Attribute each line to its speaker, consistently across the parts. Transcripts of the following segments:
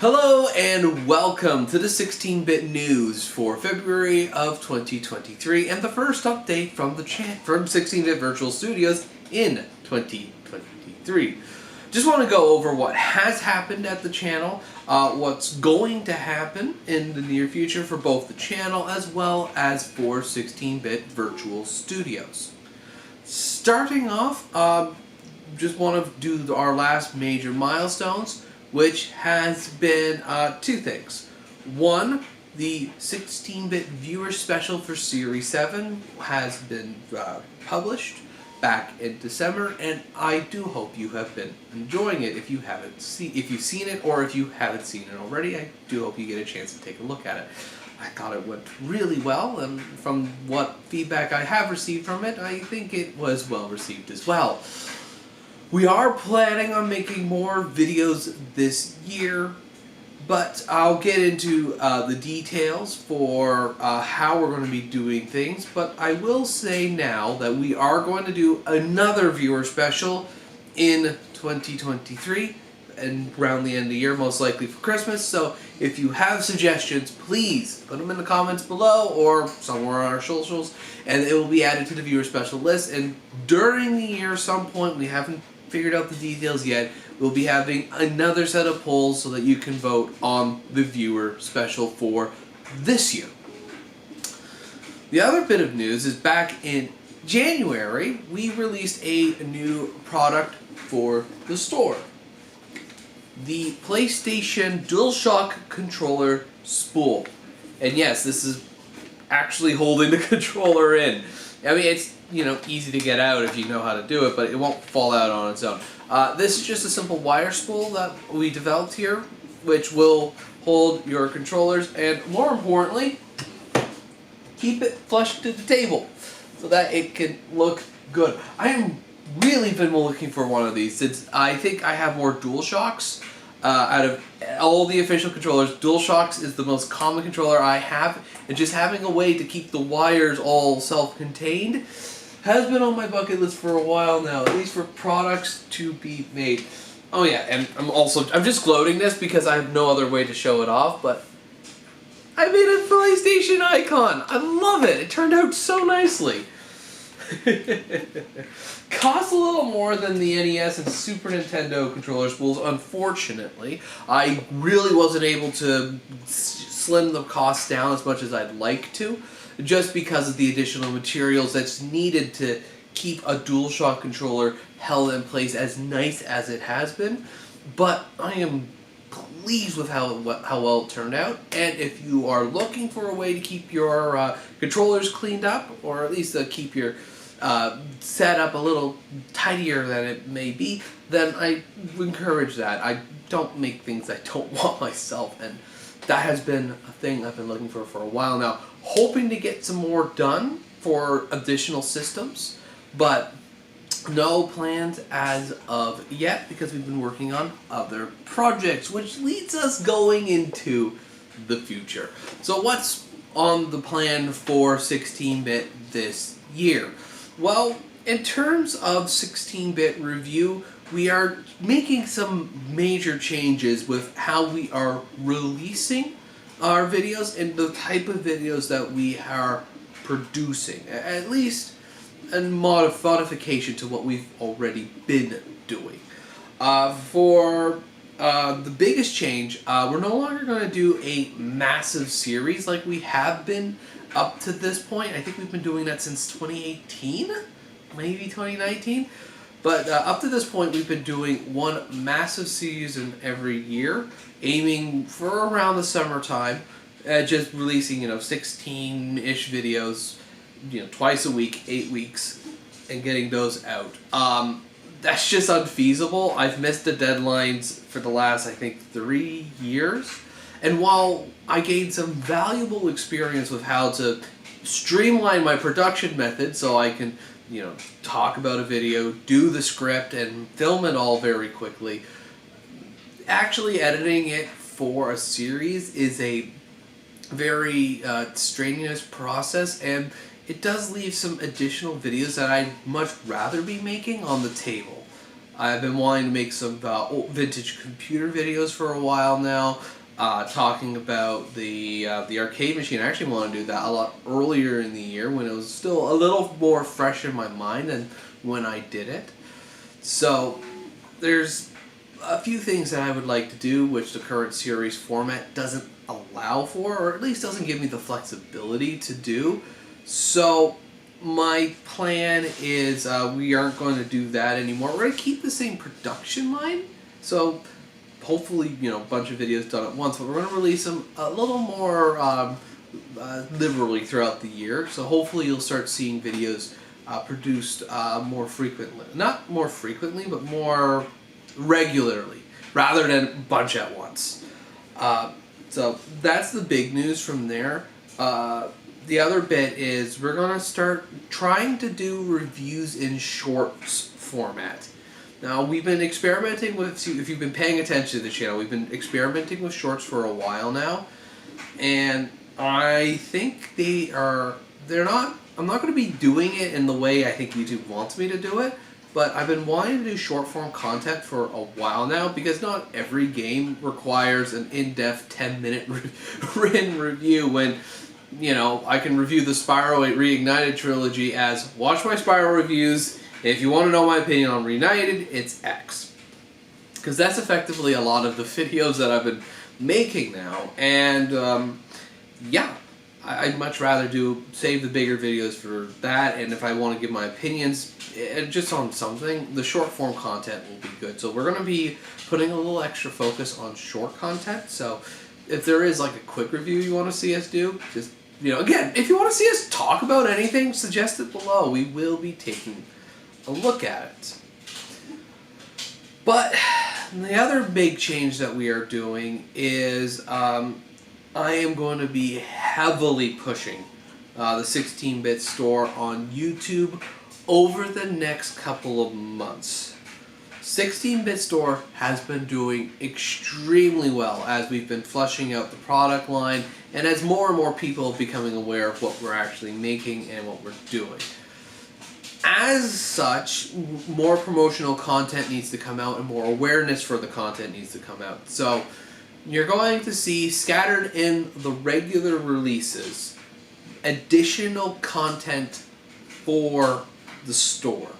Speaker 1: Hello and welcome to the 16-bit news for February of 2023 and the first update from from 16-bit Virtual Studios in 2023. Just want to go over what has happened at the channel, what's going to happen in the near future for both the channel as well as for 16-bit Virtual Studios. Starting off, just want to do our last major milestones, which has been two things. One, the 16-bit viewer special for Series 7 has been published back in December, and I do hope you have been enjoying it. If you've seen it, or if you haven't seen it already, I do hope you get a chance to take a look at it. I thought it went really well, and from what feedback I have received from it, I think it was well received as well. We are planning on making more videos this year, but I'll get into the details for how we're going to be doing things. But I will say now that we are going to do another viewer special in 2023 and around the end of the year, most likely for Christmas. So if you have suggestions, please put them in the comments below or somewhere on our socials, and it will be added to the viewer special list. And during the year, some point, we haven't figured out the details yet, we'll be having another set of polls so that you can vote on the viewer special for this year. The other bit of news is back in January, we released a new product for the store. The PlayStation DualShock controller Spool. And yes, this is actually holding the controller in. I mean, it's easy to get out if you know how to do it, but it won't fall out on its own. This is just a simple wire spool that we developed here, which will hold your controllers and, more importantly, keep it flush to the table so that it can look good. I have really been looking for one of these since I think I have more DualShocks. Out of all the official controllers, DualShocks is the most common controller I have, and just having a way to keep the wires all self-contained has been on my bucket list for a while now, at least for products to be made. Oh yeah, and I'm just gloating this because I have no other way to show it off, but I made a PlayStation icon! I love it! It turned out so nicely! Costs a little more than the NES and Super Nintendo controller spools, unfortunately. I really wasn't able to slim the costs down as much as I'd like to, just because of the additional materials that's needed to keep a DualShock controller held in place as nice as it has been. But I am pleased with how well it turned out, and if you are looking for a way to keep your controllers cleaned up, or at least keep your setup a little tidier than it may be, then I encourage that. I don't make things I don't want myself, and that has been a thing I've been looking for a while now. Hoping to get some more done for additional systems, but no plans as of yet because we've been working on other projects, which leads us going into the future. So what's on the plan for 16-bit this year? Well, in terms of 16-bit review, we are making some major changes with how we are releasing our videos and the type of videos that we are producing. At least a modification to what we've already been doing. For the biggest change, we're no longer going to do a massive series like we have been up to this point. I think we've been doing that since 2018, maybe 2019. But up to this point, we've been doing one massive season every year, aiming for around the summertime, just releasing 16-ish videos, twice a week, 8 weeks, and getting those out. That's just unfeasible. I've missed the deadlines for the last, I think, 3 years. And while I gained some valuable experience with how to streamline my production method so I can, talk about a video, do the script, and film it all very quickly, actually editing it for a series is a very strenuous process, and it does leave some additional videos that I'd much rather be making on the table. I've been wanting to make some old vintage computer videos for a while now, talking about the arcade machine. I actually want to do that a lot earlier in the year when it was still a little more fresh in my mind than when I did it. So there's a few things that I would like to do which the current series format doesn't allow for, or at least doesn't give me the flexibility to do. So my plan is we aren't going to do that anymore. We're going to keep the same production line, so hopefully, you know, a bunch of videos done at once, but we're going to release them a little more liberally throughout the year. So hopefully you'll start seeing videos produced more frequently. Not more frequently, but more regularly, rather than a bunch at once. So that's the big news from there. The other bit is we're going to start trying to do reviews in shorts format. Now, we've been experimenting with, if you've been paying attention to the channel, we've been experimenting with shorts for a while now. And I think they're not, I'm not going to be doing it in the way I think YouTube wants me to do it. But I've been wanting to do short form content for a while now because not every game requires an in-depth 10-minute written review when, you know, I can review the Spyro 8 Reignited trilogy as watch my Spyro reviews. If you want to know my opinion on Reignited, it's X. Because that's effectively a lot of the videos that I've been making now. And, yeah, I'd much rather save the bigger videos for that. And if I want to give my opinions just on something, the short form content will be good. So we're going to be putting a little extra focus on short content. So if there is like a quick review you want to see us do, just, you know, again, if you want to see us talk about anything, suggest it below. We will be taking a look at it. But the other big change that we are doing is I am going to be heavily pushing the 16-bit store on YouTube over the next couple of months. 16-bit store has been doing extremely well as we've been flushing out the product line and as more and more people are becoming aware of what we're actually making and what we're doing. As such, more promotional content needs to come out and more awareness for the content needs to come out. So you're going to see scattered in the regular releases additional content for the store.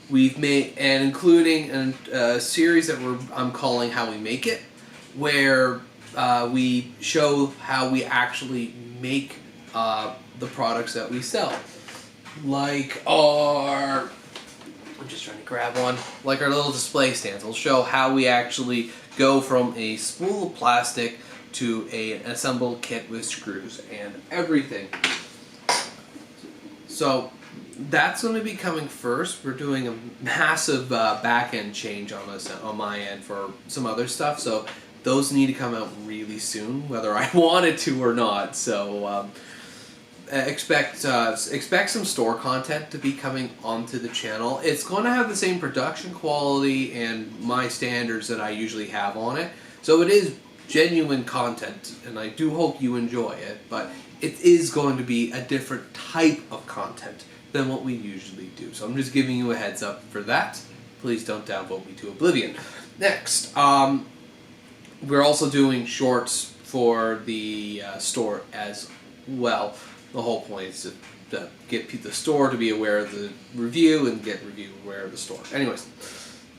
Speaker 1: We've made, and including a series that I'm calling How We Make It, where we show how we actually make the products that we sell. Like I'm just trying to grab one, like our little display stands. We'll show how we actually go from a spool of plastic to an assembled kit with screws and everything. So that's going to be coming first. We're doing a massive back-end change on my end for some other stuff, so those need to come out really soon, whether I wanted to or not. So expect some store content to be coming onto the channel. It's going to have the same production quality and my standards that I usually have on it. So it is genuine content, and I do hope you enjoy it, but it is going to be a different type of content than what we usually do. So I'm just giving you a heads up for that. Please don't downvote me to oblivion. Next, we're also doing shorts for the store as well. The whole point is to get the store to be aware of the review and get review aware of the store. Anyways,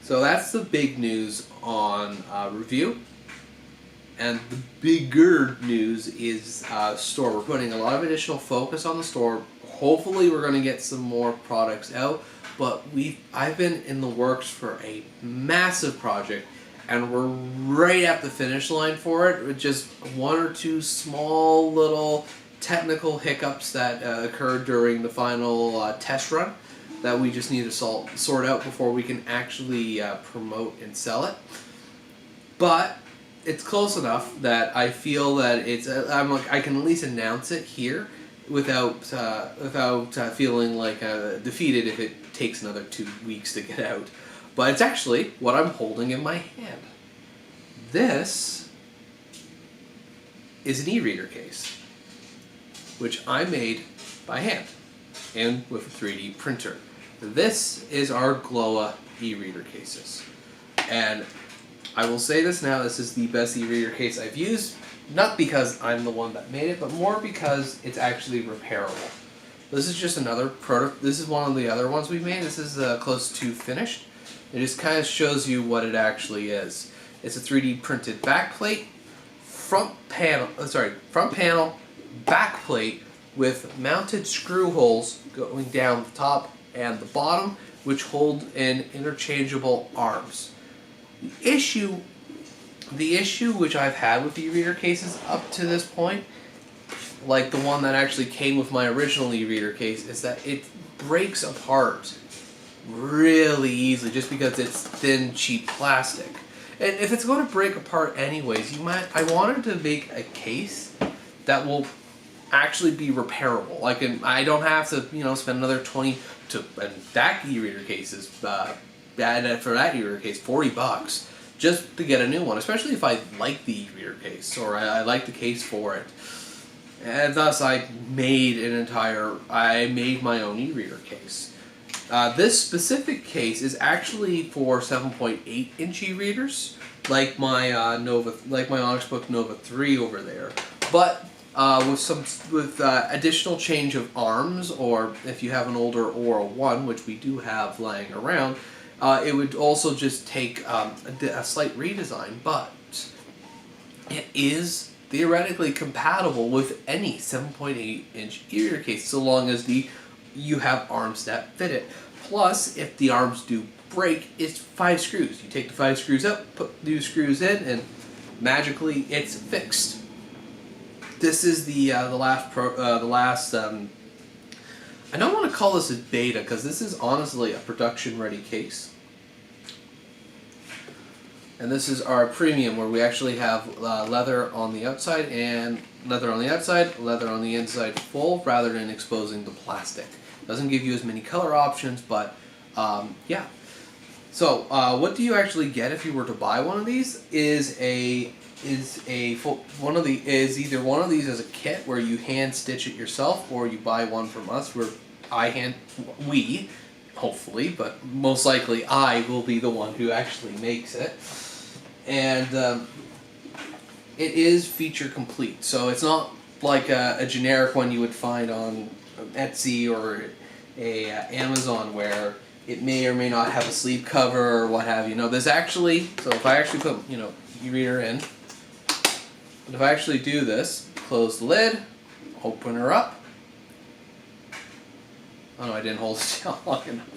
Speaker 1: so that's the big news on review. And the bigger news is store. We're putting a lot of additional focus on the store. Hopefully we're going to get some more products out, but I've been in the works for a massive project, and we're right at the finish line for it, with just one or two small little technical hiccups that occurred during the final test run that we just need to sort out before we can actually promote and sell it. But it's close enough that I feel that I can at least announce it here without feeling like defeated if it takes another 2 weeks to get out. But it's actually what I'm holding in my hand. This is an e-reader case, which I made by hand and with a 3D printer. This is our Gloa e-reader cases. And I will say this now, this is the best e-reader case I've used, not because I'm the one that made it, but more because it's actually repairable. This is just another product. This is one of the other ones we've made. This is close to finished. It just kind of shows you what it actually is. It's a 3D printed backplate, front panel, backplate with mounted screw holes going down the top and the bottom, which hold in interchangeable arms. The issue which I've had with e-reader cases up to this point, like the one that actually came with my original e-reader case, is that it breaks apart really easily just because it's thin, cheap plastic. And if it's going to break apart anyways, I wanted to make a case that will actually be repairable. Like, I don't have to, spend another $20 and that e-reader case is for that e-reader case $40 just to get a new one, especially if I like the e-reader case or I like the case for it. And thus I made my own e-reader case. This specific case is actually for 7.8 inch e-readers, like my Onyx Book Nova 3 over there, but with additional change of arms, or if you have an older Aura 1, which we do have lying around, it would also just take a slight redesign, but it is theoretically compatible with any 7.8 inch e-reader case, so long as you have arms that fit it. Plus, if the arms do break, it's 5 screws. You take the 5 screws out, put new screws in, and magically it's fixed. This is the last. I don't want to call this a beta because this is honestly a production-ready case. And this is our premium, where we actually have leather on the outside and leather on the inside full, rather than exposing the plastic. Doesn't give you as many color options, but yeah. So what do you actually get if you were to buy one of these? Is either one of these as a kit where you hand stitch it yourself, or you buy one from us where hopefully, but most likely I will be the one who actually makes it. And it is feature complete, so it's not like a generic one you would find on Etsy or Amazon where it may or may not have a sleeve cover or what have you. No, this actually, so if I actually put, e-reader in, and if I actually do this, close the lid, open her up. Oh no, I didn't hold it down long enough.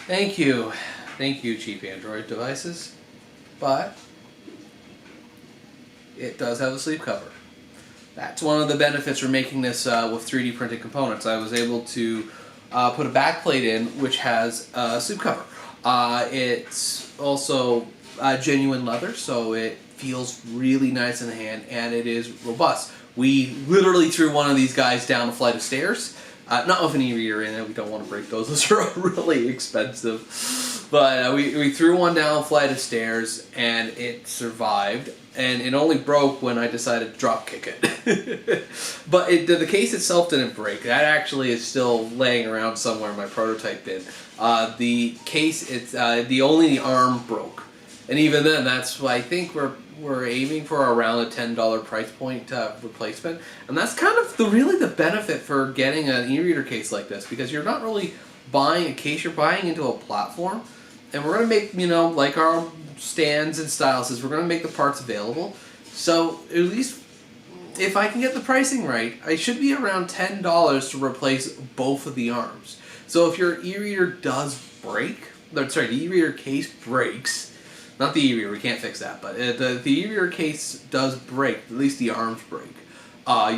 Speaker 1: Thank you, cheap Android devices. But it does have a sleeve cover. That's one of the benefits for making this with 3D printed components. I was able to put a backplate in which has a sleeve cover. It's also genuine leather, so it feels really nice in the hand, and it is robust. We literally threw one of these guys down a flight of stairs. Not with an e-reader in it, we don't want to break those. Those are really expensive. But we threw one down a flight of stairs, and it survived. And it only broke when I decided to drop kick it. But the case itself didn't break. That actually is still laying around somewhere in my prototype bin. The case, only the arm broke. And even then, that's why I think we're aiming for around a $10 price point replacement. And that's kind of really the benefit for getting an e-reader case like this, because you're not really buying a case, you're buying into a platform. And we're going to make, like our stands and styluses, we're going to make the parts available. So at least if I can get the pricing right, I should be around $10 to replace both of the arms. So if your e-reader does break, the e-reader case breaks, not the e-reader, we can't fix that, but the e-reader case does break, at least the arms break,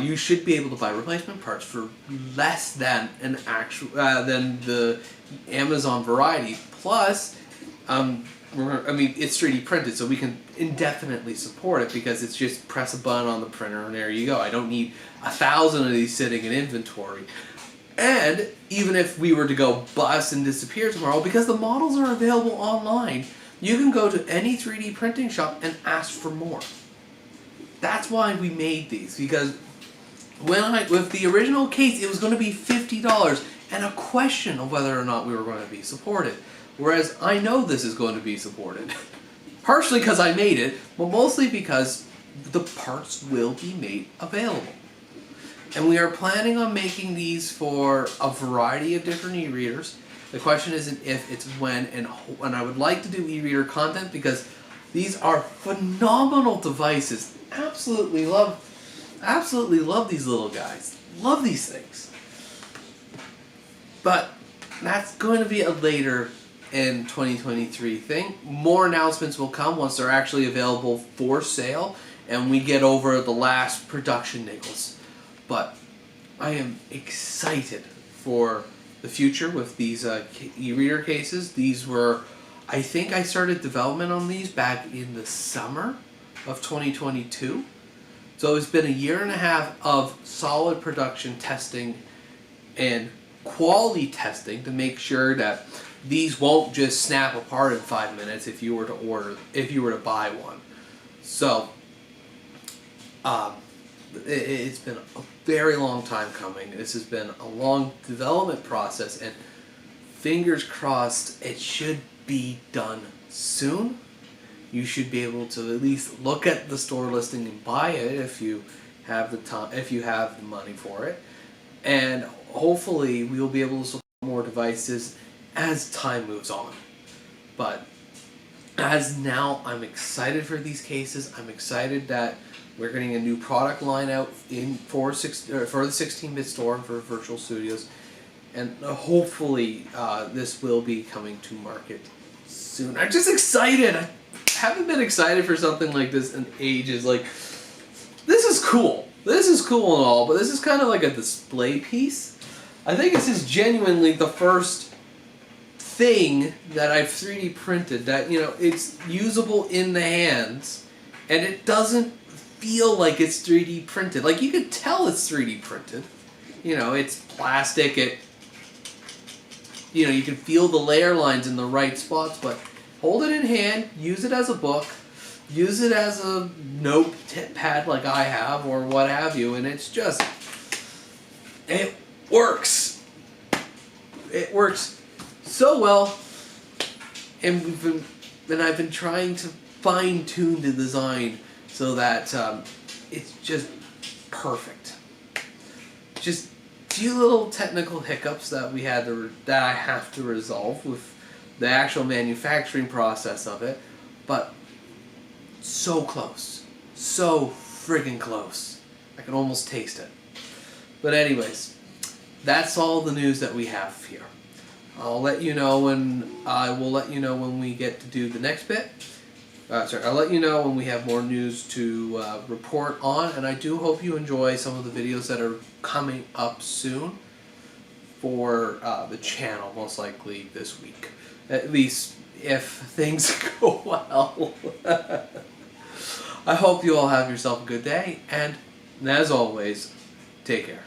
Speaker 1: you should be able to buy replacement parts for less than than the Amazon variety. Plus, it's 3D printed, so we can indefinitely support it, because it's just press a button on the printer and there you go. I don't need 1,000 of these sitting in inventory. And even if we were to go bust and disappear tomorrow, because the models are available online, you can go to any 3D printing shop and ask for more. That's why we made these, because with the original case, it was going to be $50, and a question of whether or not we were going to be supported. Whereas I know this is going to be supported. Partially because I made it, but mostly because the parts will be made available. And we are planning on making these for a variety of different e-readers. The question isn't if, it's when, and I would like to do e-reader content because these are phenomenal devices. Absolutely love these little guys. Love these things. But that's going to be a later in 2023 thing. More announcements will come once they're actually available for sale and we get over the last production niggles. But I am excited for the future with these e-reader cases. These were, I think I started development on these back in the summer of 2022. So it's been a year and a half of solid production testing and quality testing to make sure that these won't just snap apart in 5 minutes if you were to buy one. So it's been a very long time coming. This has been a long development process, and fingers crossed it should be done soon. You should be able to at least look at the store listing and buy it if you have the time, if you have the money for it. And hopefully we will be able to support more devices as time moves on. But as now, I'm excited for these cases. I'm excited that we're getting a new product line out for the 16-bit store and for Virtual Studios, and hopefully this will be coming to market soon. I'm just excited. I haven't been excited for something like this in ages. Like, this is cool. This is cool and all, but this is kind of like a display piece. I think this is genuinely the first thing that I've 3D printed that, you know, it's usable in the hands and it doesn't feel like it's 3D printed. Like, you could tell it's 3D printed. You know, it's plastic, you know, you can feel the layer lines in the right spots, but hold it in hand, use it as a book, use it as a notepad like I have, or what have you, and it's just, it works. It works so well, and I've been trying to fine-tune the design so that it's just perfect. Just a few little technical hiccups that I have to resolve with the actual manufacturing process of it, but so close, so friggin' close. I can almost taste it. But anyways, that's all the news that we have here. I'll let you know when we get to do the next bit. I'll let you know when we have more news to report on, and I do hope you enjoy some of the videos that are coming up soon for the channel, most likely this week. At least if things go well. I hope you all have yourself a good day, and as always, take care.